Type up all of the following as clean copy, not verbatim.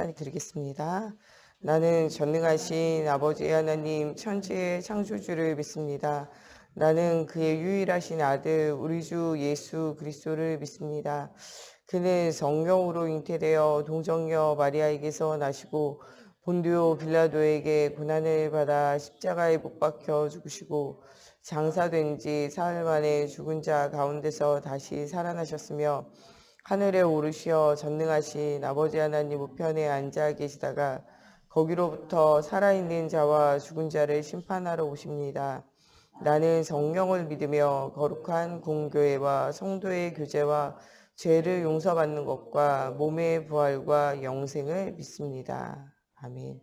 찬양을 드리겠습니다. 나는 전능하신 아버지 하나님 천지의 창조주를 믿습니다. 나는 그의 유일하신 아들 우리 주 예수 그리스도를 믿습니다. 그는 성령으로 잉태되어 동정녀 마리아에게서 나시고 본디오 빌라도에게 고난을 받아 십자가에 못 박혀 죽으시고 장사된 지 사흘 만에 죽은 자 가운데서 다시 살아나셨으며 하늘에 오르시어 전능하신 아버지 하나님 우편에 앉아 계시다가 거기로부터 살아있는 자와 죽은 자를 심판하러 오십니다. 나는 성령을 믿으며 거룩한 공교회와 성도의 교제와 죄를 용서받는 것과 몸의 부활과 영생을 믿습니다. 아멘.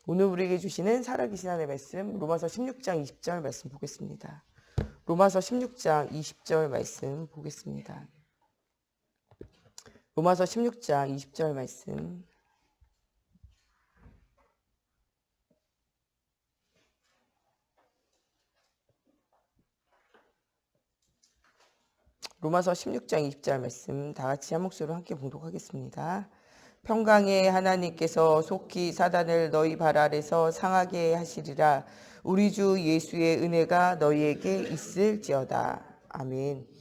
오늘 우리에게 주시는 살아계신 하나님의 말씀 로마서 16장 20절 말씀 보겠습니다. 로마서 16장 20절 말씀 보겠습니다. 로마서 16장 20절 말씀. 로마서 16장 20절 말씀 다 같이 한 목소리로 함께 봉독하겠습니다. 평강의 하나님께서 속히 사단을 너희 발 아래서 상하게 하시리라. 우리 주 예수의 은혜가 너희에게 있을지어다. 아멘.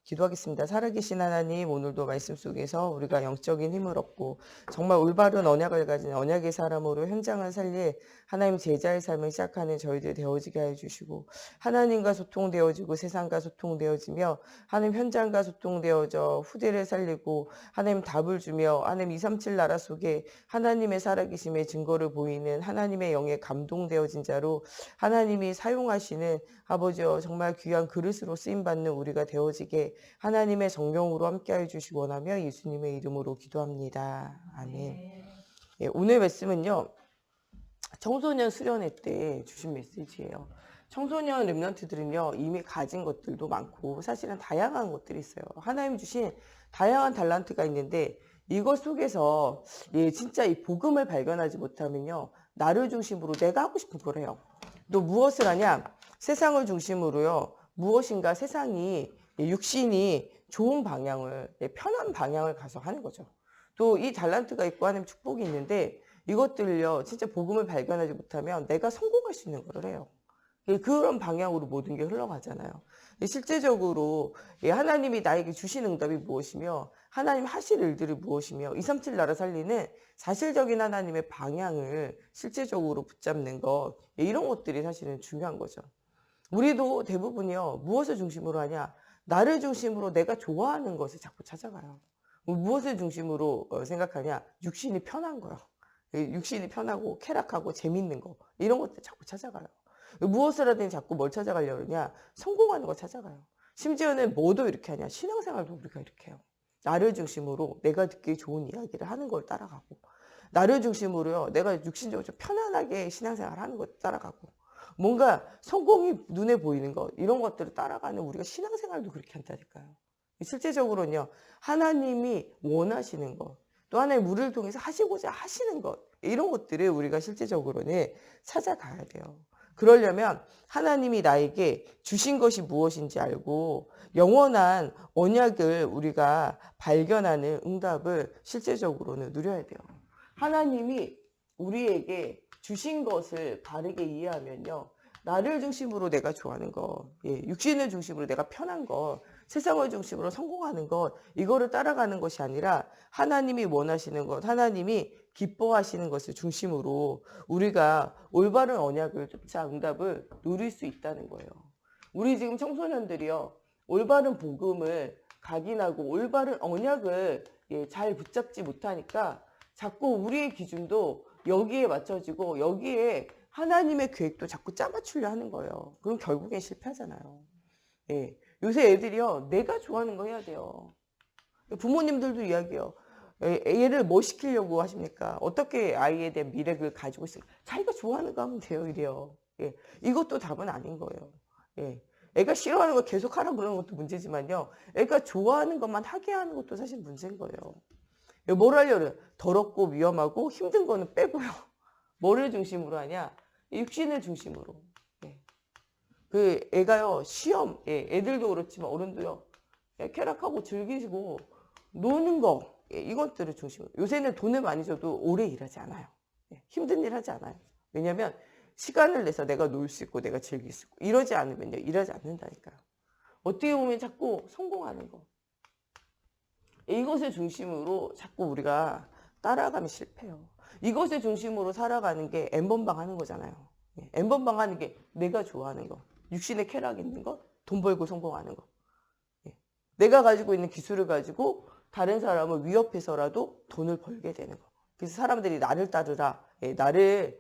기도하겠습니다. 살아계신 하나님, 오늘도 말씀 속에서 우리가 영적인 힘을 얻고 정말 올바른 언약을 가진 언약의 사람으로 현장을 살릴 하나님 제자의 삶을 시작하는 저희들 되어지게 해주시고 하나님과 소통되어지고 세상과 소통되어지며 하나님 현장과 소통되어져 후대를 살리고 하나님 답을 주며 하나님 237 나라 속에 하나님의 살아계심의 증거를 보이는 하나님의 영에 감동되어진 자로 하나님이 사용하시는 아버지여 정말 귀한 그릇으로 쓰임받는 우리가 되어지게 하나님의 성령으로 함께해 주시기 원하며 예수님의 이름으로 기도합니다. 아멘. 예, 오늘 말씀은요. 청소년 수련회 때 주신 메시지예요. 청소년 렘넌트들은요. 이미 가진 것들도 많고 사실은 다양한 것들이 있어요. 하나님 주신 다양한 달란트가 있는데 이것 속에서 진짜 이 복음을 발견하지 못하면요. 나를 중심으로 내가 하고 싶은 걸 해요. 또 무엇을 하냐? 세상을 중심으로요. 무엇인가 세상이 육신이 좋은 방향을 편한 방향을 가서 하는 거죠. 또 이 달란트가 있고 하는 축복이 있는데 이것들을요. 진짜 복음을 발견하지 못하면 내가 성공할 수 있는 걸 해요. 그런 방향으로 모든 게 흘러가잖아요. 실제적으로 하나님이 나에게 주신 응답이 무엇이며 하나님 하실 일들이 무엇이며 237 나라 살리는 사실적인 하나님의 방향을 실제적으로 붙잡는 것 이런 것들이 사실은 중요한 거죠. 우리도 대부분이요. 무엇을 중심으로 하냐? 나를 중심으로 내가 좋아하는 것을 자꾸 찾아가요. 무엇을 중심으로 생각하냐? 육신이 편한 거요. 육신이 편하고 쾌락하고 재밌는 거 이런 것들 자꾸 찾아가요. 무엇을 하든 자꾸 뭘 찾아가려고 하냐? 성공하는 거 찾아가요. 심지어는 뭐도 이렇게 하냐? 신앙생활도 우리가 이렇게 해요. 나를 중심으로 내가 듣기 좋은 이야기를 하는 걸 따라가고 나를 중심으로요. 내가 육신적으로 좀 편안하게 신앙생활 하는 걸 따라가고 뭔가 성공이 눈에 보이는 것 이런 것들을 따라가는 우리가 신앙생활도 그렇게 한다니까요. 실제적으로는요. 하나님이 원하시는 것 또 하나님 우리를 통해서 하시고자 하시는 것 이런 것들을 우리가 실제적으로는 찾아가야 돼요. 그러려면 하나님이 나에게 주신 것이 무엇인지 알고 영원한 언약을 우리가 발견하는 응답을 실제적으로는 누려야 돼요. 하나님이 우리에게 주신 것을 바르게 이해하면요. 나를 중심으로 내가 좋아하는 것, 육신을 중심으로 내가 편한 것, 세상을 중심으로 성공하는 것, 이거를 따라가는 것이 아니라 하나님이 원하시는 것, 하나님이 기뻐하시는 것을 중심으로 우리가 올바른 언약을 쫓아 응답을 누릴 수 있다는 거예요. 우리 지금 청소년들이요. 올바른 복음을 각인하고 올바른 언약을 잘 붙잡지 못하니까 자꾸 우리의 기준도 여기에 맞춰지고 여기에 하나님의 계획도 자꾸 짜맞추려 하는 거예요. 그럼 결국엔 실패하잖아요. 요새 애들이요. 내가 좋아하는 거 해야 돼요. 부모님들도 이야기해요. 얘를 뭐 시키려고 하십니까? 어떻게 아이에 대한 미래를 가지고 있습니까? 자기가 좋아하는 거 하면 돼요. 이래요. 이것도 답은 아닌 거예요. 애가 싫어하는 거 계속 하라고 그러는 것도 문제지만요. 애가 좋아하는 것만 하게 하는 것도 사실 문제인 거예요. 뭘 하려고 더럽고 위험하고 힘든 거는 빼고요. 뭐를 중심으로 하냐? 육신을 중심으로. 그 애가요. 시험, 애들도 그렇지만 어른도요. 쾌락하고 즐기시고 노는 거 예, 이것들을 중심으로. 요새는 돈을 많이 줘도 오래 일하지 않아요. 예, 힘든 일 하지 않아요. 왜냐하면 시간을 내서 내가 놀 수 있고 내가 즐길 수 있고 이러지 않으면요 일하지 않는다니까요. 어떻게 보면 자꾸 성공하는 거. 이것을 중심으로 자꾸 우리가 따라가면 실패해요. 이것을 중심으로 살아가는 게 N번방 하는 거잖아요. 예, N번방 하는 게 내가 좋아하는 거. 육신의 쾌락 있는 거. 돈 벌고 성공하는 거. 예, 내가 가지고 있는 기술을 가지고 다른 사람을 위협해서라도 돈을 벌게 되는 거. 그래서 사람들이 나를 따르라. 예, 나를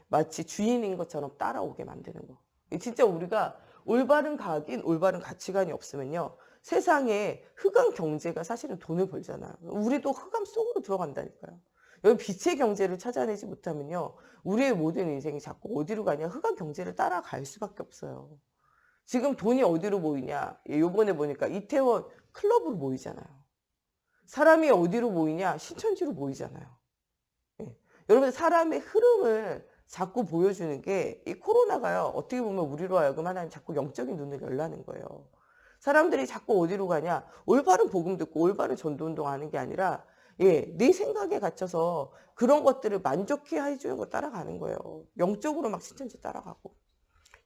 마치 주인인 것처럼 따라오게 만드는 거. 예, 진짜 우리가 올바른 각인, 올바른 가치관이 없으면요. 세상에 흑암 경제가 사실은 돈을 벌잖아요. 우리도 흑암 속으로 들어간다니까요. 여기 빛의 경제를 찾아내지 못하면요. 우리의 모든 인생이 자꾸 어디로 가냐? 흑암 경제를 따라갈 수밖에 없어요. 지금 돈이 어디로 모이냐? 요번에 보니까 이태원 클럽으로 모이잖아요. 사람이 어디로 모이냐? 신천지로 모이잖아요. 예. 여러분 사람의 흐름을 자꾸 보여주는 게 이 코로나가요. 어떻게 보면 우리로 하여금 하나님 자꾸 영적인 눈을 열라는 거예요. 사람들이 자꾸 어디로 가냐? 올바른 복음 듣고 올바른 전도운동 하는 게 아니라 내 생각에 갇혀서 그런 것들을 만족해 해주는 거 따라가는 거예요. 영적으로 막 신천지 따라가고.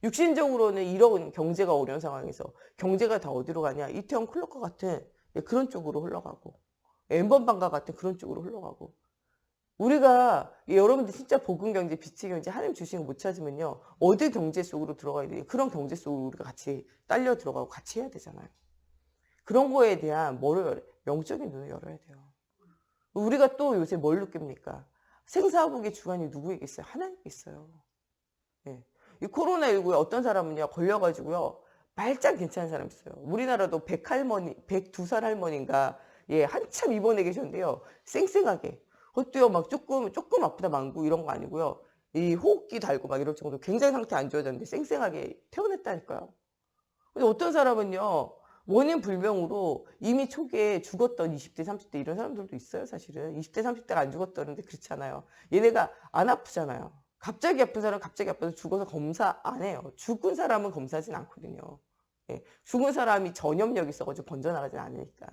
육신적으로는 이런 경제가 어려운 상황에서 경제가 다 어디로 가냐? 이태원 클럽과 같은 그런 쪽으로 흘러가고 엠번방과 같은 그런 쪽으로 흘러가고 우리가 여러분들 진짜 복음 경제, 빛의 경제 하나님 주신 거 못 찾으면요. 어디 경제 속으로 들어가야 돼요? 그런 경제 속으로 우리가 같이 딸려 들어가고 같이 해야 되잖아요. 그런 거에 대한 뭐를 영적인 눈을 열어야 돼요. 우리가 또 요새 뭘 느낍니까? 생사복의 주관이 누구에게 있어요? 하나님께 있어요. 예. 이 코로나19에 어떤 사람은요, 걸려가지고요, 말짱 괜찮은 사람 있어요. 우리나라도 102살 할머니인가, 한참 입원해 계셨는데요. 쌩쌩하게. 그것도요, 막 조금 아프다 망고 이런 거 아니고요. 이 호흡기 달고 막 이럴 정도로 굉장히 상태 안 좋아졌는데 쌩쌩하게 퇴원했다니까요. 근데 어떤 사람은요, 원인 불명으로 이미 초기에 죽었던 20대, 30대 이런 사람들도 있어요, 사실은. 20대, 30대가 안 죽었다는데 그렇잖아요. 얘네가 안 아프잖아요. 갑자기 아픈 사람은 갑자기 아파서 죽어서 검사 안 해요. 죽은 사람은 검사하진 않거든요. 예, 죽은 사람이 전염력이 있어가지고 번져나가진 않으니까.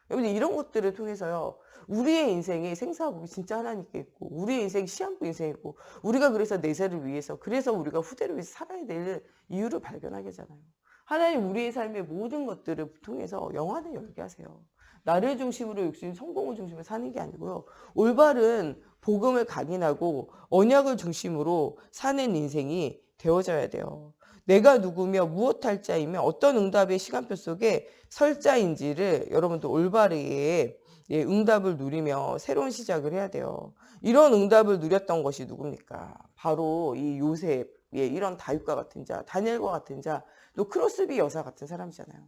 여러분 이런 것들을 통해서요. 우리의 인생이 생사복이 진짜 하나님께 있고 우리의 인생이 시한부 인생이고 우리가 그래서 내세를 위해서 그래서 우리가 후대를 위해서 살아야 될 이유를 발견하게 하잖아요. 하나님 우리의 삶의 모든 것들을 통해서 영안을 열게 하세요. 나를 중심으로 육신 성공을 중심으로 사는 게 아니고요. 올바른 복음을 각인하고 언약을 중심으로 사는 인생이 되어져야 돼요. 내가 누구며 무엇할 자이며 어떤 응답의 시간표 속에 설 자인지를 여러분도 올바르게 응답을 누리며 새로운 시작을 해야 돼요. 이런 응답을 누렸던 것이 누굽니까? 바로 이 요셉, 이런 다윗과 같은 자, 다니엘과 같은 자, 또 크로스비 여사 같은 사람이잖아요.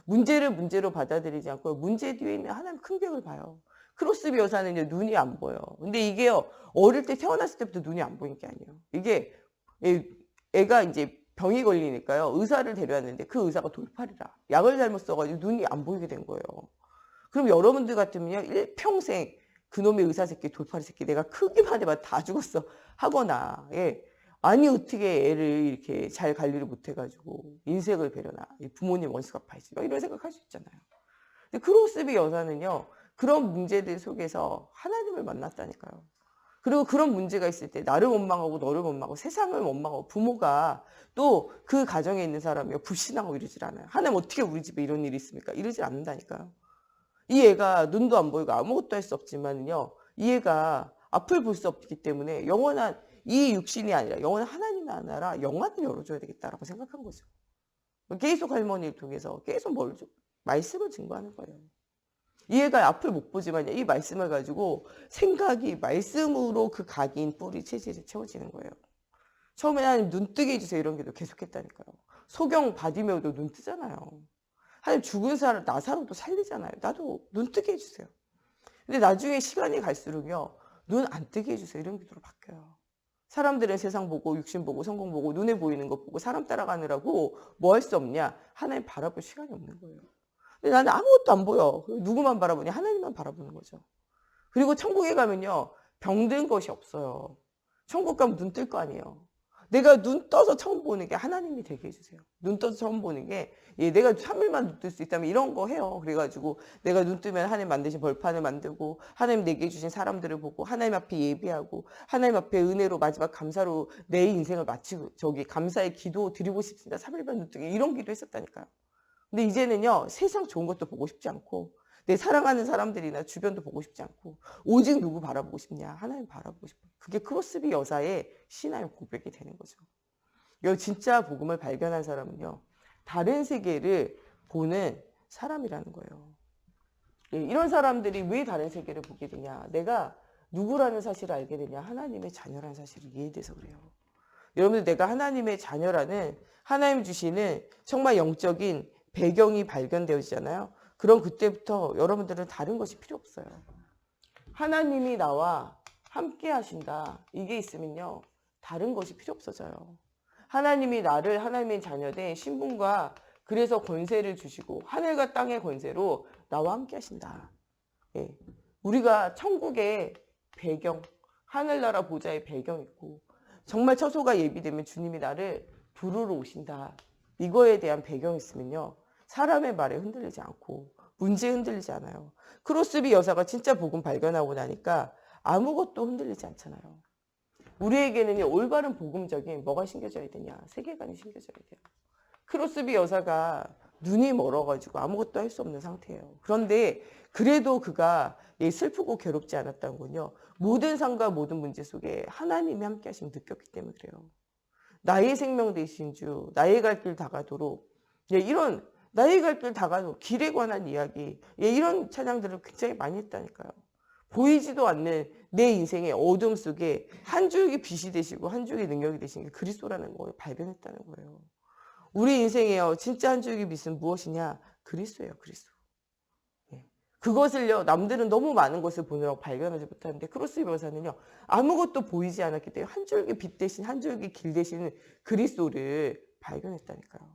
문제를 문제로 받아들이지 않고 문제 뒤에 있는 하나님 큰 벽을 봐요. 크로스비 여사는 눈이 안 보여. 근데 이게요, 어릴 때 태어났을 때부터 눈이 안 보이는 게 아니에요. 이게 애가 이제 병이 걸리니까요. 의사를 데려왔는데 그 의사가 돌팔이라. 약을 잘못 써가지고 눈이 안 보이게 된 거예요. 그럼 여러분들 같으면요. 일평생 그놈의 의사 새끼, 돌팔이 새끼 내가 크기만 해봐 다 죽었어 하거나 아니 어떻게 애를 이렇게 잘 관리를 못해가지고 인색을 배려나 부모님 원수 갚아야지 막 이런 생각할 수 있잖아요. 근데 크로스비 여사는요. 그런 문제들 속에서 하나님을 만났다니까요. 그리고 그런 문제가 있을 때 나를 원망하고 너를 원망하고 세상을 원망하고 부모가 또 그 가정에 있는 사람이 불신하고 이러질 않아요. 하나님 어떻게 우리 집에 이런 일이 있습니까? 이러질 않는다니까요. 이 애가 눈도 안 보이고 아무것도 할 수 없지만요. 이 애가 앞을 볼 수 없기 때문에 영원한 이 육신이 아니라 영원한 하나님 나라 영안을 열어줘야 되겠다라고 생각한 거죠. 계속 할머니를 통해서 계속 말씀을 증거하는 거예요. 이 애가 앞을 못 보지만 이 말씀을 가지고 생각이 말씀으로 그 각인 뿌리 체질이 채워지는 거예요. 처음에 하나님 눈 뜨게 해주세요 이런 기도 계속했다니까요. 소경 바디메오도 눈 뜨잖아요. 하나님 죽은 사람 나사로도 살리잖아요. 나도 눈 뜨게 해주세요. 근데 나중에 시간이 갈수록요. 눈 안 뜨게 해주세요 이런 기도로 바뀌어요. 사람들은 세상 보고 육신 보고 성공 보고 눈에 보이는 것 보고 사람 따라가느라고 뭐 할 수 없냐. 하나님 바라볼 시간이 없는 거예요. 근데 나는 아무것도 안 보여. 누구만 바라보냐? 하나님만 바라보는 거죠. 그리고 천국에 가면요. 병든 것이 없어요. 천국 가면 눈 뜰 거 아니에요. 내가 눈 떠서 처음 보는 게 하나님이 되게 해주세요. 눈 떠서 처음 보는 게 내가 3일만 눈 뜰 수 있다면 이런 거 해요. 그래가지고 내가 눈 뜨면 하나님 만드신 벌판을 만들고 하나님 내게 주신 사람들을 보고 하나님 앞에 예배하고 하나님 앞에 은혜로 마지막 감사로 내 인생을 마치고 감사의 기도 드리고 싶습니다. 3일만 눈 뜨기 이런 기도 했었다니까요. 근데 이제는요 세상 좋은 것도 보고 싶지 않고 내 사랑하는 사람들이나 주변도 보고 싶지 않고 오직 누구 바라보고 싶냐? 하나님 바라보고 싶어요. 그게 크로스비 여사의 신앙의 고백이 되는 거죠. 이 진짜 복음을 발견한 사람은요. 다른 세계를 보는 사람이라는 거예요. 이런 사람들이 왜 다른 세계를 보게 되냐? 내가 누구라는 사실을 알게 되냐? 하나님의 자녀라는 사실을 이해돼서 그래요. 여러분들 내가 하나님의 자녀라는 하나님 주시는 정말 영적인 배경이 발견되어지잖아요. 그럼 그때부터 여러분들은 다른 것이 필요 없어요. 하나님이 나와 함께 하신다. 이게 있으면요. 다른 것이 필요 없어져요. 하나님이 나를 하나님의 자녀된 신분과 그래서 권세를 주시고 하늘과 땅의 권세로 나와 함께 하신다. 예. 우리가 천국의 배경, 하늘나라 보좌의 배경 있고 정말 처소가 예비되면 주님이 나를 부르러 오신다. 이거에 대한 배경이 있으면요. 사람의 말에 흔들리지 않고 문제에 흔들리지 않아요. 크로스비 여사가 진짜 복음 발견하고 나니까 아무것도 흔들리지 않잖아요. 우리에게는요. 올바른 복음적인 뭐가 심겨져야 되냐. 세계관이 심겨져야 돼요. 크로스비 여사가 눈이 멀어가지고 아무것도 할 수 없는 상태예요. 그런데 그래도 그가 슬프고 괴롭지 않았다는 건요. 모든 상과 모든 문제 속에 하나님이 함께 하심을 느꼈기 때문에 그래요. 나의 생명 되신 주, 나의 갈 길 다가도록 이런 나의 갈 길 다가도록 길에 관한 이야기 이런 찬양들을 굉장히 많이 했다니까요. 보이지도 않는 내 인생의 어둠 속에 한 줄기 빛이 되시고 한 줄기 능력이 되신 게 그리스도라는 걸 발견했다는 거예요. 우리 인생에요. 진짜 한 줄기 빛은 무엇이냐? 그리스도예요. 그리스도. 그것을요. 남들은 너무 많은 것을 보느라고 발견하지 못하는데 크로스비 여사는요. 아무것도 보이지 않았기 때문에 한 줄기 빛 대신 한 줄기 길 대신 그리스도를 발견했다니까요.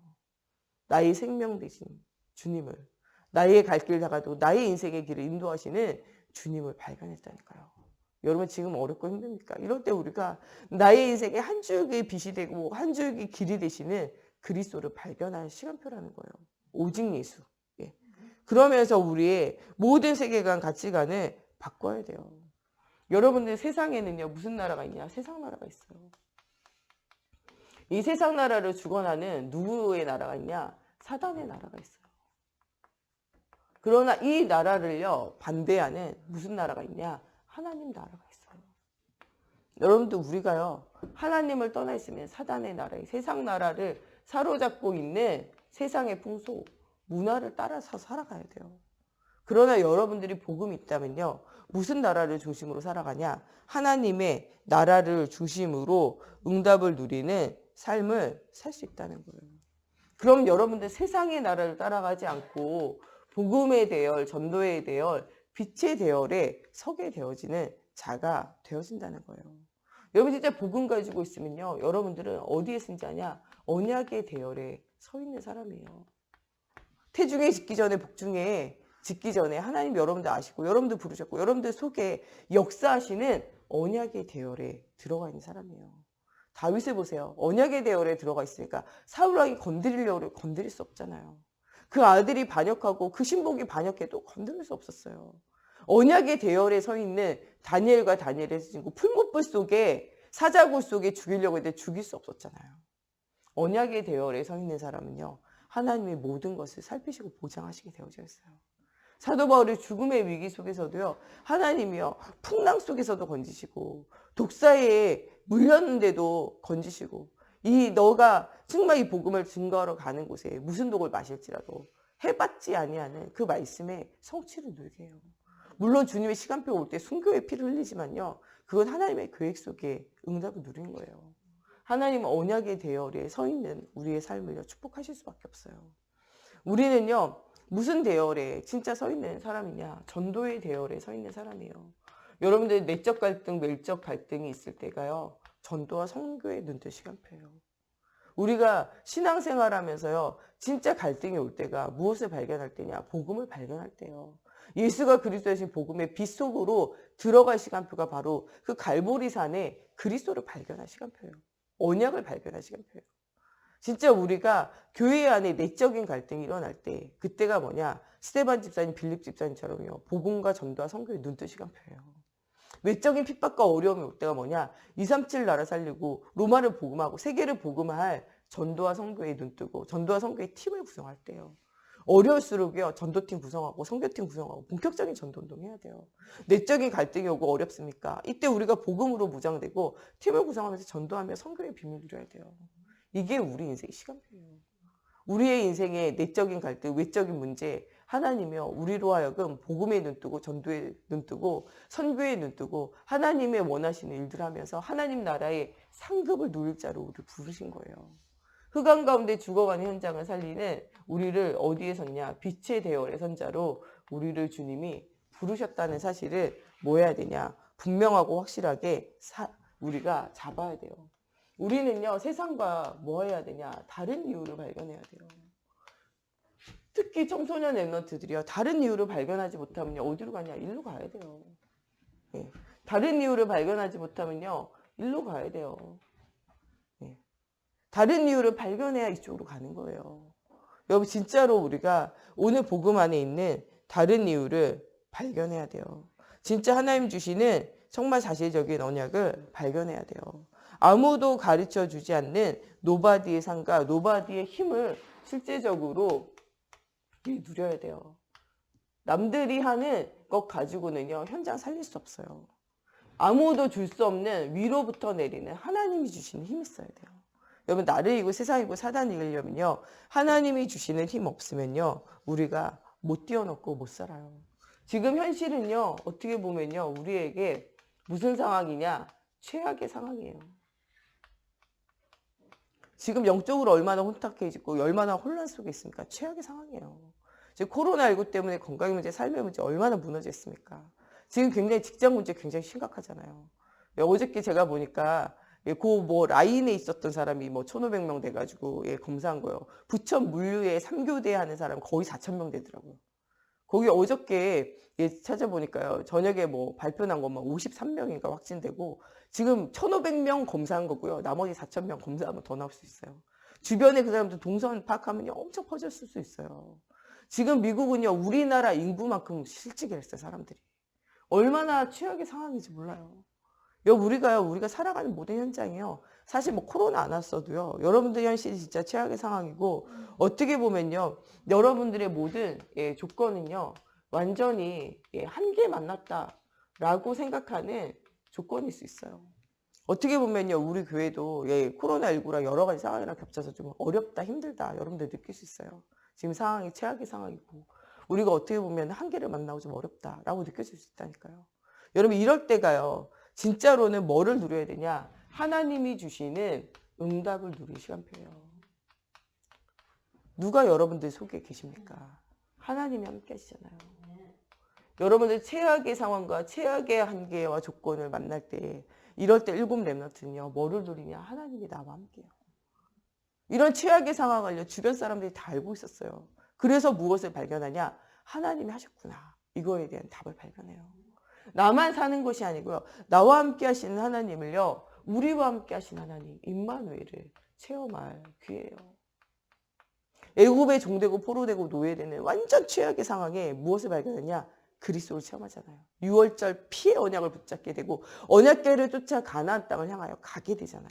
나의 생명 대신 주님을 나의 갈 길 다가도 나의 인생의 길을 인도하시는 주님을 발견했다니까요. 여러분 지금 어렵고 힘듭니까? 이럴 때 우리가 나의 인생의 한 줄기 빛이 되고 한 줄기 길이 되시는 그리스도를 발견할 시간표라는 거예요. 오직 예수. 그러면서 우리의 모든 세계관, 가치관을 바꿔야 돼요. 여러분들 세상에는요. 무슨 나라가 있냐? 세상 나라가 있어요. 이 세상 나라를 주관하는 누구의 나라가 있냐? 사단의 나라가 있어요. 그러나 이 나라를요. 반대하는 무슨 나라가 있냐? 하나님 나라가 있어요. 여러분들 우리가요. 하나님을 떠나 있으면 사단의 나라의 세상 나라를 사로잡고 있는 세상의 풍속, 문화를 따라서 살아가야 돼요. 그러나 여러분들이 복음이 있다면요. 무슨 나라를 중심으로 살아가냐? 하나님의 나라를 중심으로 응답을 누리는 삶을 살 수 있다는 거예요. 그럼 여러분들 세상의 나라를 따라가지 않고 복음의 대열, 전도의 대열, 빛의 대열에 서게 되어지는 자가 되어진다는 거예요. 여러분 진짜 복음 가지고 있으면요. 여러분들은 어디에 승자냐? 언약의 대열에 서 있는 사람이에요. 태중에 짓기 전에 복중에 짓기 전에 하나님 여러분들 아시고 여러분들 부르셨고 여러분들 속에 역사하시는 언약의 대열에 들어가 있는 사람이에요. 다윗을 보세요. 언약의 대열에 들어가 있으니까 사울왕이 건드리려고 건드릴 수 없잖아요. 그 아들이 반역하고 그 신복이 반역해도 건드릴 수 없었어요. 언약의 대열에 서 있는 다니엘과 다니엘의 친구 풀무불 속에 사자굴 속에 죽이려고 했는데 죽일 수 없었잖아요. 언약의 대열에 서 있는 사람은요. 하나님의 모든 것을 살피시고 보장하시게 되어져 있어요. 사도 바울이 죽음의 위기 속에서도요. 하나님이요. 풍랑 속에서도 건지시고 독사에 물렸는데도 건지시고 너가 정말 이 복음을 증거하러 가는 곳에 무슨 독을 마실지라도 해받지 아니하는 그 말씀에 성취를 누리게 해요. 물론 주님의 시간표가 올 때 순교의 피를 흘리지만요. 그건 하나님의 계획 속에 응답을 누리는 거예요. 하나님은 언약의 대열에 서 있는 우리의 삶을 축복하실 수밖에 없어요. 우리는요. 무슨 대열에 진짜 서 있는 사람이냐. 전도의 대열에 서 있는 사람이에요. 여러분들 내적 갈등, 외적 갈등이 있을 때가요. 전도와 선교의 눈뜰 시간표예요. 우리가 신앙생활하면서요. 진짜 갈등이 올 때가 무엇을 발견할 때냐. 복음을 발견할 때요. 예수가 그리스도이신 복음의 빛 속으로 들어갈 시간표가 바로 그 갈보리산에 그리스도를 발견할 시간표예요. 언약을 발견할 시간표예요. 진짜 우리가 교회 안에 내적인 갈등이 일어날 때 그때가 뭐냐, 스데반 집사님, 빌립 집사님처럼요, 복음과 전도와 선교에 눈뜰 시간표예요. 외적인 핍박과 어려움이 올 때가 뭐냐, 237 나라 살리고 로마를 복음하고 세계를 복음할 전도와 선교에 눈뜨고 전도와 선교의 팀을 구성할 때요. 어려울수록요, 전도팀 구성하고 선교팀 구성하고 본격적인 전도운동 해야 돼요. 내적인 갈등이 오고 어렵습니까? 이때 우리가 복음으로 무장되고 팀을 구성하면서 전도하며 선교의 비밀을 누려야 돼요. 이게 우리 인생의 시간표예요. 우리의 인생의 내적인 갈등, 외적인 문제, 하나님이요, 우리로 하여금 복음에 눈뜨고 전도에 눈뜨고 선교에 눈뜨고 하나님의 원하시는 일들 하면서 하나님 나라의 상급을 누릴 자로 우리를 부르신 거예요. 흑암 가운데 죽어가는 현장을 살리는 우리를 어디에 섰냐? 빛의 대열에 선 자로 우리를 주님이 부르셨다는 사실을 뭐 해야 되냐? 분명하고 확실하게 우리가 잡아야 돼요. 우리는요, 세상과 뭐 해야 되냐? 다른 이유를 발견해야 돼요. 특히 청소년 랩런트들이요, 다른 이유를 발견하지 못하면요, 어디로 가냐? 일로 가야 돼요. 예. 다른 이유를 발견하지 못하면요, 일로 가야 돼요. 예. 다른 이유를 발견해야 이쪽으로 가는 거예요. 여러분, 진짜로 우리가 오늘 복음 안에 있는 다른 이유를 발견해야 돼요. 진짜 하나님 주시는 정말 사실적인 언약을 발견해야 돼요. 아무도 가르쳐 주지 않는 노바디의 삶과 노바디의 힘을 실제적으로 누려야 돼요. 남들이 하는 것 가지고는요, 현장 살릴 수 없어요. 아무도 줄 수 없는 위로부터 내리는 하나님이 주시는 힘이 있어야 돼요. 여러분, 나를 이기고 세상 이기고 사단 이기려면요, 하나님이 주시는 힘 없으면요, 우리가 못 뛰어넘고 못 살아요. 지금 현실은요, 어떻게 보면요, 우리에게 무슨 상황이냐? 최악의 상황이에요. 지금 영적으로 얼마나 혼탁해지고 얼마나 혼란 속에 있습니까? 최악의 상황이에요. 지금 코로나19 때문에 건강 문제, 삶의 문제 얼마나 무너져 있습니까? 지금 굉장히 직장 문제 굉장히 심각하잖아요. 어저께 제가 보니까 그 라인에 있었던 사람이 1,500명 돼가지고 검사한 거예요. 부천 물류에 3교대 하는 사람 거의 4,000명 되더라고요. 거기 어저께 찾아보니까요, 저녁에 발표 난 것만 53명인가 확진되고 지금 1,500명 검사한 거고요. 나머지 4,000명 검사하면 더 나올 수 있어요. 주변에 그 사람들 동선 파악하면요, 엄청 퍼졌을 수 있어요. 지금 미국은요, 우리나라 인구만큼 실직을 했어요, 사람들이. 얼마나 최악의 상황인지 몰라요. 우리가 살아가는 모든 현장이요, 사실 코로나 안 왔어도요, 여러분들 현실이 진짜 최악의 상황이고, 어떻게 보면요, 여러분들의 모든 조건은요, 완전히 한계 만났다라고 생각하는 조건일 수 있어요. 어떻게 보면요, 우리 교회도 코로나19랑 여러 가지 상황이랑 겹쳐서 좀 어렵다, 힘들다, 여러분들 느낄 수 있어요. 지금 상황이 최악의 상황이고, 우리가 어떻게 보면 한계를 만나고 좀 어렵다라고 느껴질 수 있다니까요. 여러분, 이럴 때가요, 진짜로는 뭐를 누려야 되냐? 하나님이 주시는 응답을 누릴 시간표예요. 누가 여러분들 속에 계십니까? 하나님이 함께 하시잖아요. 여러분들 최악의 상황과 최악의 한계와 조건을 만날 때, 이럴 때 7 랩런트는요, 뭐를 누리냐? 하나님이 나와 함께요. 이런 최악의 상황을요, 주변 사람들이 다 알고 있었어요. 그래서 무엇을 발견하냐? 하나님이 하셨구나. 이거에 대한 답을 발견해요. 나만 사는 것이 아니고요, 나와 함께 하시는 하나님을요, 우리와 함께 하신 하나님 임마누엘을 체험할 기회예요. 애굽에 종되고 포로되고 노예되는 완전 최악의 상황에 무엇을 발견하냐? 그리스도를 체험하잖아요. 6월절 피의 언약을 붙잡게 되고 언약궤를 쫓아 가나안 땅을 향하여 가게 되잖아요.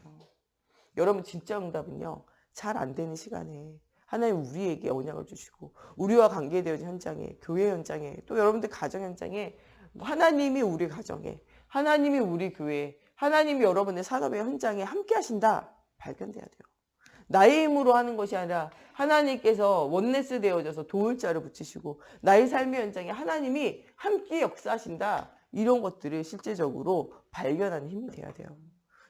여러분, 진짜 응답은요, 잘 안 되는 시간에 하나님 우리에게 언약을 주시고 우리와 관계되어진 현장에, 교회 현장에, 또 여러분들 가정 현장에, 하나님이 우리 가정에, 하나님이 우리 교회에, 하나님이 여러분의 산업의 현장에 함께 하신다, 발견돼야 돼요. 나의 힘으로 하는 것이 아니라 하나님께서 원네스 되어져서 도울 자를 붙이시고 나의 삶의 현장에 하나님이 함께 역사하신다, 이런 것들을 실제적으로 발견하는 힘이 돼야 돼요.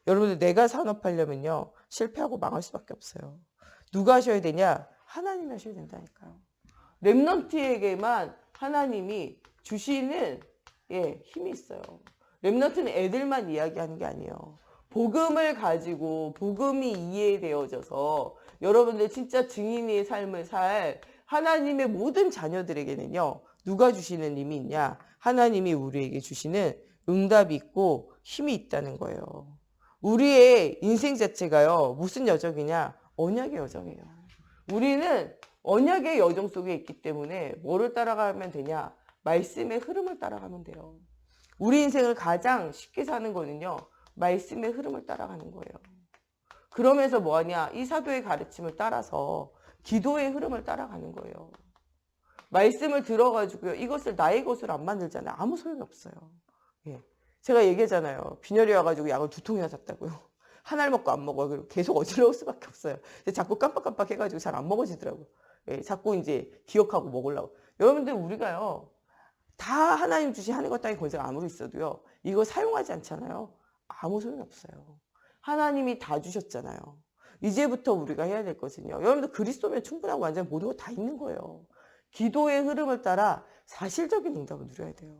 여러분들, 내가 산업하려면요, 실패하고 망할 수밖에 없어요. 누가 하셔야 되냐? 하나님이 하셔야 된다니까요. 랩런트에게만 하나님이 주시는 힘이 있어요. 랩런트는 애들만 이야기하는 게 아니에요. 복음을 가지고 복음이 이해되어져서 여러분들 진짜 증인의 삶을 살 하나님의 모든 자녀들에게는요, 누가 주시는 힘이 있냐? 하나님이 우리에게 주시는 응답이 있고 힘이 있다는 거예요. 우리의 인생 자체가요. 무슨 여정이냐? 언약의 여정이에요. 우리는 언약의 여정 속에 있기 때문에 뭐를 따라가면 되냐? 말씀의 흐름을 따라가면 돼요. 우리 인생을 가장 쉽게 사는 거는요. 말씀의 흐름을 따라가는 거예요. 그러면서 뭐하냐? 이 사도의 가르침을 따라서 기도의 흐름을 따라가는 거예요. 말씀을 들어가지고요. 이것을 나의 것으로 안 만들잖아요. 아무 소용이 없어요. 예. 제가 얘기하잖아요. 빈혈이 와가지고 약을 2통이나 샀다고요. 하나를 먹고 안 먹어요. 그리고 계속 어지러울 수밖에 없어요. 자꾸 깜빡깜빡 해가지고 잘 안 먹어지더라고요. 예. 자꾸 이제 기억하고 먹으려고. 여러분들 우리가요. 다 하나님 주신 하늘과 땅의 권세가 아무리 있어도요. 이거 사용하지 않잖아요. 아무 소용이 없어요. 하나님이 다 주셨잖아요. 이제부터 우리가 해야 될 것은요. 여러분들 그리스도면 충분하고 완전 모든 거 다 있는 거예요. 기도의 흐름을 따라 사실적인 응답을 누려야 돼요.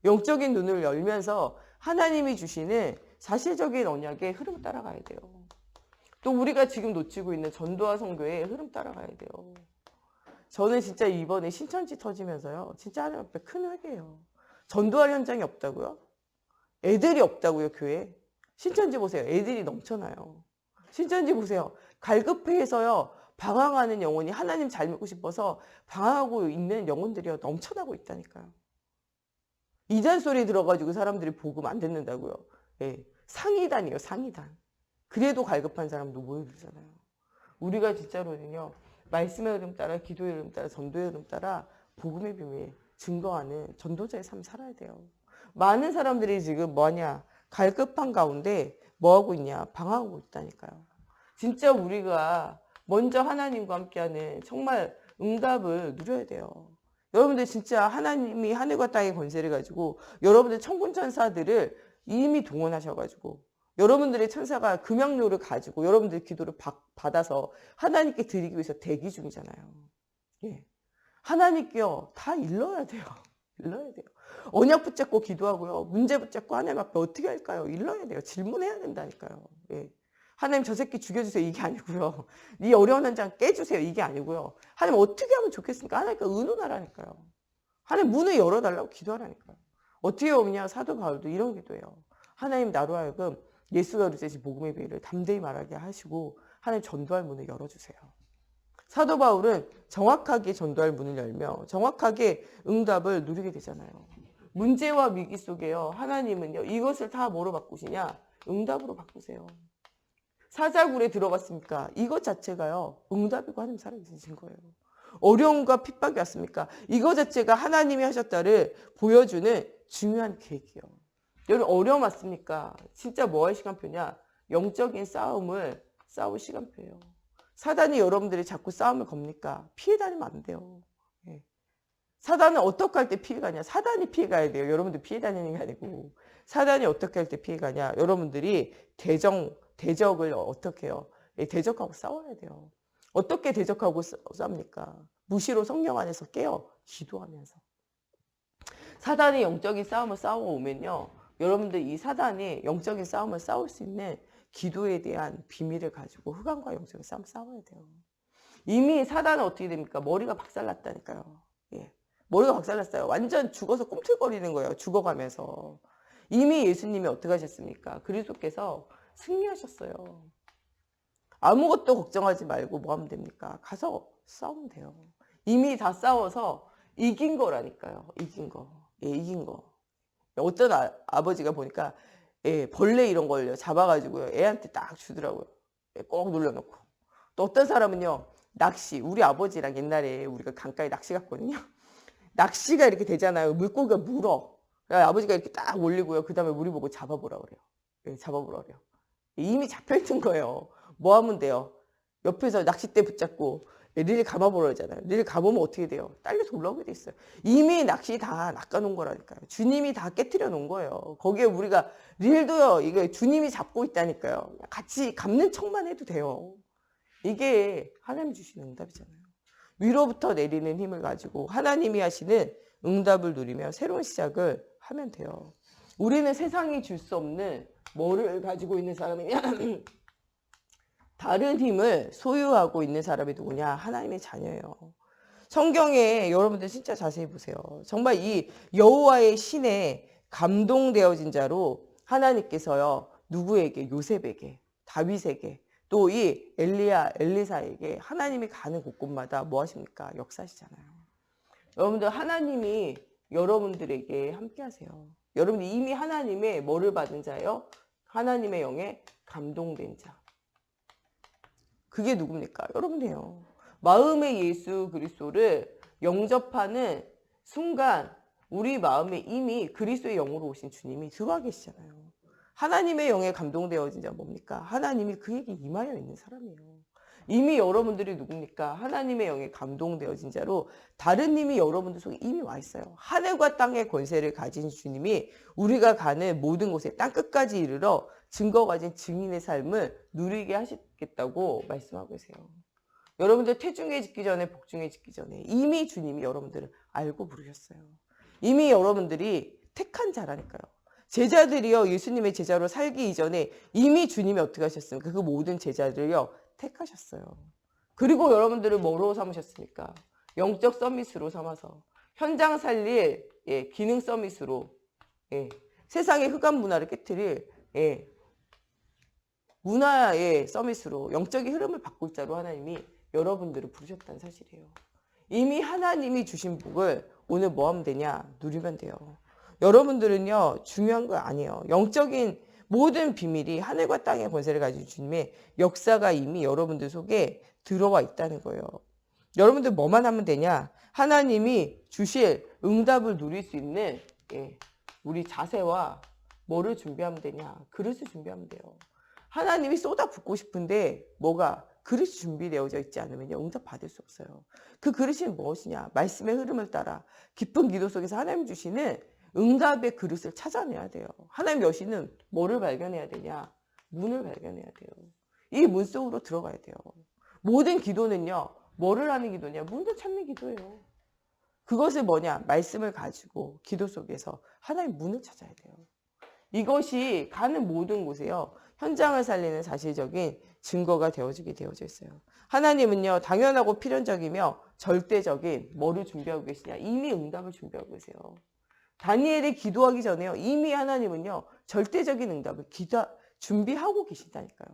영적인 눈을 열면서 하나님이 주시는 사실적인 언약의 흐름을 따라가야 돼요. 또 우리가 지금 놓치고 있는 전도와 선교의 흐름 따라가야 돼요. 저는 진짜 이번에 신천지 터지면서요. 진짜 하나님 앞에 큰 회개예요. 전도할 현장이 없다고요? 애들이 없다고요, 교회에? 신천지 보세요. 애들이 넘쳐나요. 신천지 보세요. 갈급해서요. 방황하는 영혼이 하나님 잘 믿고 싶어서 방황하고 있는 영혼들이요. 넘쳐나고 있다니까요. 이단 소리 들어가지고 사람들이 복음 안 듣는다고요. 예. 상이단이에요. 상이단. 그래도 갈급한 사람도 모여들잖아요. 우리가 진짜로는요. 말씀의 흐름 따라 기도의 흐름 따라 전도의 흐름 따라 복음의 비밀 증거하는 전도자의 삶 살아야 돼요. 많은 사람들이 지금 뭐냐. 갈급한 가운데 뭐하고 있냐. 방황하고 있다니까요. 진짜 우리가 먼저 하나님과 함께하는 정말 응답을 누려야 돼요. 여러분들 진짜 하나님이 하늘과 땅의 권세를 가지고 여러분들 천군 천사들을 이미 동원하셔가지고 여러분들의 천사가 금양료를 가지고 여러분들 기도를 받아서 하나님께 드리기 위해서 대기 중이잖아요. 예. 하나님께요 다 일러야 돼요. 일러야 돼요. 언약 붙잡고 기도하고요. 문제 붙잡고 하나님 앞에 어떻게 할까요? 일러야 돼요. 질문해야 된다니까요. 예. 하나님 저 새끼 죽여주세요. 이게 아니고요. 이 어려운 현장 깨주세요. 이게 아니고요. 하나님 어떻게 하면 좋겠습니까? 하나님께 의논하라니까요. 하나님 문을 열어달라고 기도하라니까요. 어떻게 오냐? 사도 바울도 이런 기도해요. 하나님 나로 하여금 예수가 이루신 복음의 비밀을 담대히 말하게 하시고 하나님 전도할 문을 열어주세요. 사도 바울은 정확하게 전도할 문을 열며 정확하게 응답을 누리게 되잖아요. 문제와 위기 속에요. 하나님은요. 이것을 다 뭐로 바꾸시냐? 응답으로 바꾸세요. 사자굴에 들어갔습니까? 이것 자체가요. 응답이고 하나님 살아계신 거예요. 어려움과 핍박이 왔습니까? 이것 자체가 하나님이 하셨다를 보여주는 중요한 계기예요. 여러분 어려움 왔습니까? 진짜 뭐 할 시간표냐? 영적인 싸움을 싸울 시간표예요. 사단이 여러분들이 자꾸 싸움을 겁니까? 피해 다니면 안 돼요. 예. 사단은 어떻게 할 때 피해가냐? 사단이 피해가야 돼요. 여러분들 피해 다니는 게 아니고. 사단이 어떻게 할 때 피해가냐? 여러분들이 대적을 어떻게 해요? 대적하고 싸워야 돼요. 어떻게 대적하고 싸웁니까? 무시로 성령 안에서 깨어 기도하면서. 사단이 영적인 싸움을 싸워오면요. 여러분들 이 사단이 영적인 싸움을 싸울 수 있는 기도에 대한 비밀을 가지고 흑암과 영적인 싸움 싸워야 돼요. 이미 사단은 어떻게 됩니까? 머리가 박살났다니까요. 예. 머리가 박살났어요. 완전 죽어서 꿈틀거리는 거예요. 죽어가면서. 이미 예수님이 어떻게 하셨습니까? 그리스도께서 승리하셨어요. 아무것도 걱정하지 말고 뭐 하면 됩니까? 가서 싸우면 돼요. 이미 다 싸워서 이긴 거라니까요. 이긴 거. 예, 이긴 거. 어떤 아버지가 보니까 예, 벌레 이런 걸 잡아가지고요. 애한테 딱 주더라고요. 예, 꼭 눌러놓고. 또 어떤 사람은요. 낚시. 우리 아버지랑 옛날에 우리가 강가에 낚시 갔거든요. 낚시가 이렇게 되잖아요. 물고기가 물어. 아버지가 이렇게 딱 올리고요. 그 다음에 우리 보고 잡아보라 그래요. 예, 잡아보라 그래요. 이미 잡혀있는 거예요. 뭐 하면 돼요? 옆에서 낚싯대 붙잡고 릴 감아보라 그러잖아요. 릴 감으면 어떻게 돼요? 딸려서 올라오게 돼 있어요. 이미 낚시 다 낚아놓은 거라니까요. 주님이 다 깨트려 놓은 거예요. 거기에 우리가 릴도요. 이거 주님이 잡고 있다니까요. 같이 감는 척만 해도 돼요. 이게 하나님 주시는 응답이잖아요. 위로부터 내리는 힘을 가지고 하나님이 하시는 응답을 누리며 새로운 시작을 하면 돼요. 우리는 세상이 줄 수 없는 뭐를 가지고 있는 사람이냐? 다른 힘을 소유하고 있는 사람이 누구냐? 하나님의 자녀예요. 성경에 여러분들 진짜 자세히 보세요. 정말 이 여호와의 신에 감동되어진 자로 하나님께서요. 누구에게? 요셉에게, 다윗에게, 또 이 엘리야, 엘리사에게 하나님이 가는 곳곳마다 뭐 하십니까? 역사하시잖아요. 여러분들 하나님이 여러분들에게 함께 하세요. 여러분들 이미 하나님의 뭐를 받은 자예요? 하나님의 영에 감동된 자. 그게 누굽니까? 여러분이에요. 마음의 예수 그리스도를 영접하는 순간 우리 마음에 이미 그리스도의 영으로 오신 주님이 들어와 계시잖아요. 하나님의 영에 감동되어진 자 뭡니까? 하나님이 그에게 임하여 있는 사람이에요. 이미 여러분들이 누굽니까? 하나님의 영에 감동되어진 자로 다른 님이 여러분들 속에 이미 와 있어요. 하늘과 땅의 권세를 가진 주님이 우리가 가는 모든 곳에 땅끝까지 이르러 증거 가진 증인의 삶을 누리게 하시겠다고 말씀하고 계세요. 여러분들 태중에 짓기 전에 복중에 짓기 전에 이미 주님이 여러분들을 알고 부르셨어요. 이미 여러분들이 택한 자라니까요. 제자들이요, 예수님의 제자로 살기 이전에 이미 주님이 어떻게 하셨습니까? 그 모든 제자들이요 택하셨어요. 그리고 여러분들을 뭐로 삼으셨습니까? 영적 서밋으로 삼아서 현장 살릴 기능 서밋으로 세상의 흑암 문화를 깨트릴 문화의 서밋으로 영적인 흐름을 바꿀 자로 하나님이 여러분들을 부르셨다는 사실이에요. 이미 하나님이 주신 복을 오늘 뭐 하면 되냐? 누리면 돼요. 여러분들은요 중요한 거 아니에요. 영적인 모든 비밀이 하늘과 땅의 권세를 가진 주님의 역사가 이미 여러분들 속에 들어와 있다는 거예요. 여러분들 뭐만 하면 되냐? 하나님이 주실 응답을 누릴 수 있는 우리 자세와 뭐를 준비하면 되냐? 그릇을 준비하면 돼요. 하나님이 쏟아붓고 싶은데 뭐가? 그릇이 준비되어져 있지 않으면 응답 받을 수 없어요. 그 그릇이 무엇이냐? 말씀의 흐름을 따라 깊은 기도 속에서 하나님 주시는 응답의 그릇을 찾아내야 돼요. 하나님 여시는 뭐를 발견해야 되냐? 문을 발견해야 돼요. 이 문 속으로 들어가야 돼요. 모든 기도는요. 뭐를 하는 기도냐? 문을 찾는 기도예요. 그것을 뭐냐? 말씀을 가지고 기도 속에서 하나님 문을 찾아야 돼요. 이것이 가는 모든 곳에요. 현장을 살리는 사실적인 증거가 되어지게 되어져 있어요. 하나님은요. 당연하고 필연적이며 절대적인 뭐를 준비하고 계시냐? 이미 응답을 준비하고 계세요. 다니엘이 기도하기 전에요. 이미 하나님은요. 절대적인 응답을 준비하고 계신다니까요.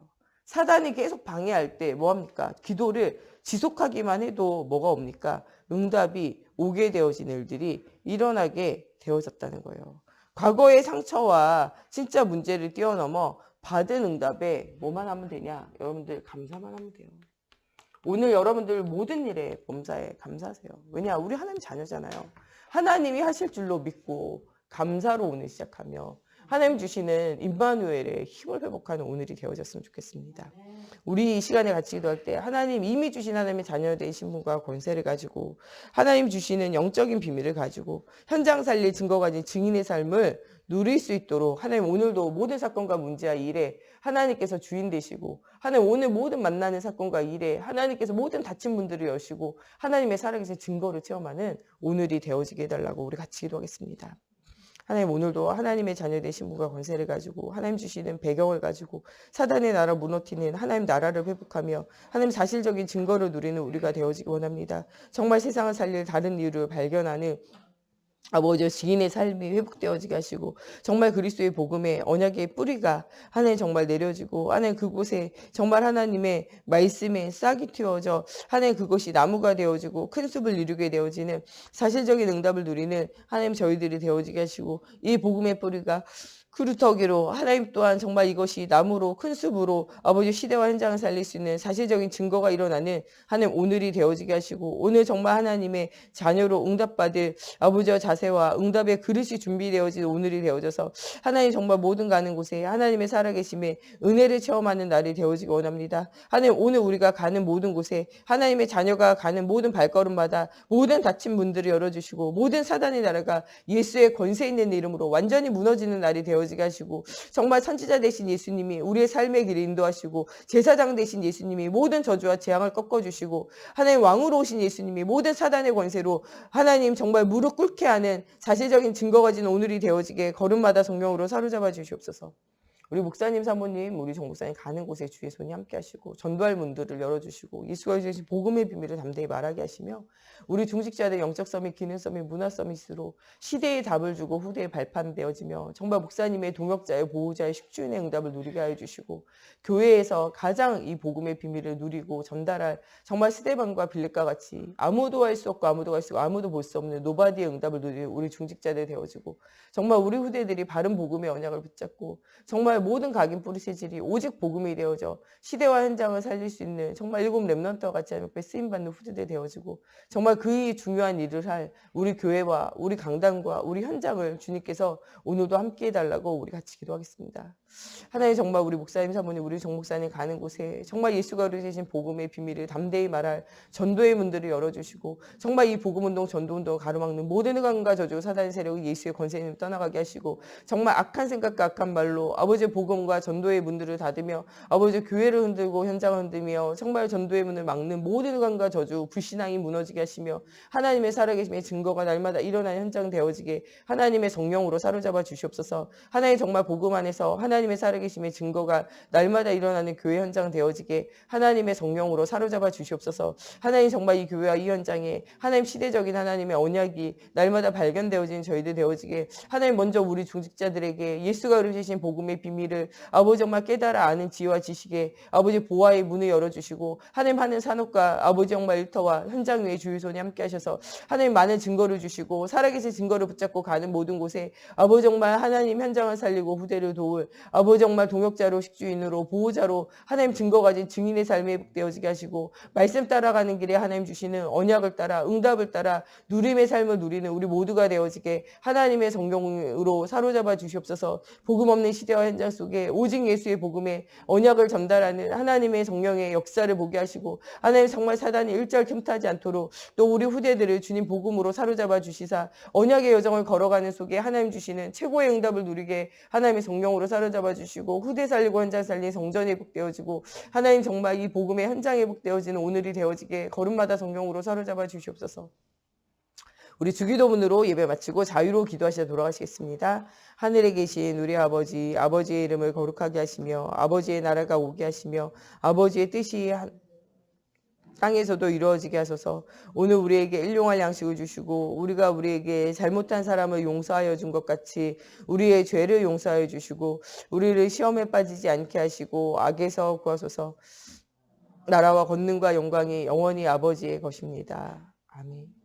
사단이 계속 방해할 때 뭐합니까? 기도를 지속하기만 해도 뭐가 옵니까? 응답이 오게 되어진 일들이 일어나게 되어졌다는 거예요. 과거의 상처와 진짜 문제를 뛰어넘어 받은 응답에 뭐만 하면 되냐? 여러분들 감사만 하면 돼요. 오늘 여러분들 모든 일에 범사에 감사하세요. 왜냐? 우리 하나님 자녀잖아요. 하나님이 하실 줄로 믿고 감사로 오늘 시작하며 하나님 주시는 임마누엘의 힘을 회복하는 오늘이 되어졌으면 좋겠습니다. 우리 이 시간에 같이 기도할 때 하나님 이미 주신 하나님의 자녀 되신 분과 권세를 가지고 하나님 주시는 영적인 비밀을 가지고 현장 살릴 증거 가진 증인의 삶을 누릴 수 있도록 하나님 오늘도 모든 사건과 문제와 일에 하나님께서 주인 되시고 하나님 오늘 모든 만나는 사건과 일에 하나님께서 모든 다친 분들을 여시고 하나님의 살아계신 증거를 체험하는 오늘이 되어지게 해달라고 우리 같이 기도하겠습니다. 하나님 오늘도 하나님의 자녀 되신 분과 권세를 가지고 하나님 주시는 배경을 가지고 사단의 나라 무너뜨리는 하나님 나라를 회복하며 하나님 사실적인 증거를 누리는 우리가 되어지기 원합니다. 정말 세상을 살릴 다른 이유를 발견하는 아버지 증인의 삶이 회복되어지게 하시고 정말 그리스도의 복음의 언약의 뿌리가 하나님 정말 내려지고 하나님 그곳에 정말 하나님의 말씀에 싹이 틔워져 하나님 그것이 나무가 되어지고 큰 숲을 이루게 되어지는 사실적인 응답을 누리는 하나님 저희들이 되어지게 하시고 이 복음의 뿌리가 그루터기로 하나님 또한 정말 이것이 나무로 큰 숲으로 아버지 시대와 현장을 살릴 수 있는 사실적인 증거가 일어나는 하나님 오늘이 되어지게 하시고 오늘 정말 하나님의 자녀로 응답받을 아버지와 자세와 응답의 그릇이 준비되어진 오늘이 되어져서 하나님 정말 모든 가는 곳에 하나님의 살아계심에 은혜를 체험하는 날이 되어지기 원합니다. 하나님 오늘 우리가 가는 모든 곳에 하나님의 자녀가 가는 모든 발걸음마다 모든 다친 문들을 열어주시고 모든 사단의 나라가 예수의 권세 있는 이름으로 완전히 무너지는 날이 되어지게 하시고 정말 선지자 되신 예수님이 우리의 삶의 길을 인도하시고 제사장 되신 예수님이 모든 저주와 재앙을 꺾어주시고 하나님 왕으로 오신 예수님이 모든 사단의 권세로 하나님 정말 무릎 꿇게 하는 사실적인 증거가 가진 오늘이 되어지게 걸음마다 성령으로 사로잡아 주시옵소서. 우리 목사님 사모님 우리 정 목사님 가는 곳에 주의 손이 함께 하시고 전도할 문들을 열어주시고 예수가 주신 복음의 비밀을 담대히 말하게 하시며 우리 중직자들 영적 서밋, 기능 서밋, 문화 서밋으로 시대의 답을 주고 후대의 발판 되어지며 정말 목사님의 동역자의 보호자의 식주인의 응답을 누리게 하여 주시고 교회에서 가장 이 복음의 비밀을 누리고 전달할 정말 스데반과 빌립과 같이 아무도 할 수 없고 아무도 할 수 없고 아무도 볼 수 없는 노바디의 응답을 누리는 우리 중직자들 되어지고 정말 우리 후대들이 바른 복음의 언약을 붙잡고 정말 모든 각인 뿌리 체질이 오직 복음이 되어져 시대와 현장을 살릴 수 있는 정말 일곱 렘넌트와 같이 하며 쓰임받는 후대들 되어지고 정말 그 중요한 일을 할 우리 교회와 우리 강단과 우리 현장을 주님께서 오늘도 함께 해달라고 우리 같이 기도하겠습니다. 하나님 정말 우리 목사님 사모님 우리 정 목사님 가는 곳에 정말 예수가 이루신 복음의 비밀을 담대히 말할 전도의 문들을 열어주시고 정말 이 복음운동 전도운동을 가로막는 모든 흑암과 저주 사단의 세력을 예수의 권세님 떠나가게 하시고 정말 악한 생각과 악한 말로 아버지의 복음과 전도의 문들을 닫으며 아버지의 교회를 흔들고 현장을 흔들며 정말 전도의 문을 막는 모든 흑암과 저주 불신앙이 무너지게 하시며 하나님의 살아계심의 증거가 날마다 일어나는 현장 되어지게 하나님의 성령으로 사로잡아 주시옵소서. 하나님 정말 복음 안에서 하나님의 살아계심의 증거가 날마다 일어나는 교회 현장 되어지게 하나님의 성령으로 사로잡아 주시옵소서. 하나님 정말 이 교회와 이 현장에 하나님 시대적인 하나님의 언약이 날마다 발견되어지는 저희들 되어지게 하나님 먼저 우리 중직자들에게 예수가 이루신 복음의 비밀을 아버지 정말 깨달아 아는 지혜와 지식에 아버지 보화의 문을 열어주시고 하나님 하는 산업과 아버지 정말 일터와 현장 위에 주의 손이 함께 하셔서 하나님 많은 증거를 주시고 살아계신 증거를 붙잡고 가는 모든 곳에 아버지 정말 하나님 현장을 살리고 후대를 도울 아버지 정말 동역자로 식주인으로 보호자로 하나님 증거 가진 증인의 삶에 회복되어지게 하시고 말씀 따라가는 길에 하나님 주시는 언약을 따라 응답을 따라 누림의 삶을 누리는 우리 모두가 되어지게 하나님의 성령으로 사로잡아 주시옵소서. 복음 없는 시대와 현장 속에 오직 예수의 복음의 언약을 전달하는 하나님의 성령의 역사를 보게 하시고 하나님 정말 사단이 일절 틈타지 않도록 또 우리 후대들을 주님 복음으로 사로잡아 주시사 언약의 여정을 걸어가는 속에 하나님 주시는 최고의 응답을 누리게 하나님의 성령으로 사로잡아 주시고 후대 살리고 현장 살린 성전이 회복되어지고 하나님 정말 이 복음의 현장이 회복되어지는 오늘이 되어지게 걸음마다 성령으로 사로잡아 주시옵소서. 우리 주기도문으로 예배 마치고 자유로 기도하시다 돌아가시겠습니다. 하늘에 계신 우리 아버지, 아버지의 이름을 거룩하게 하시며 아버지의 나라가 오게 하시며 아버지의 뜻이 땅에서도 이루어지게 하소서. 오늘 우리에게 일용할 양식을 주시고 우리가 우리에게 잘못한 사람을 용서하여 준 것 같이 우리의 죄를 용서하여 주시고 우리를 시험에 빠지지 않게 하시고 악에서 구하소서. 나라와 권능과 영광이 영원히 아버지의 것입니다. 아멘.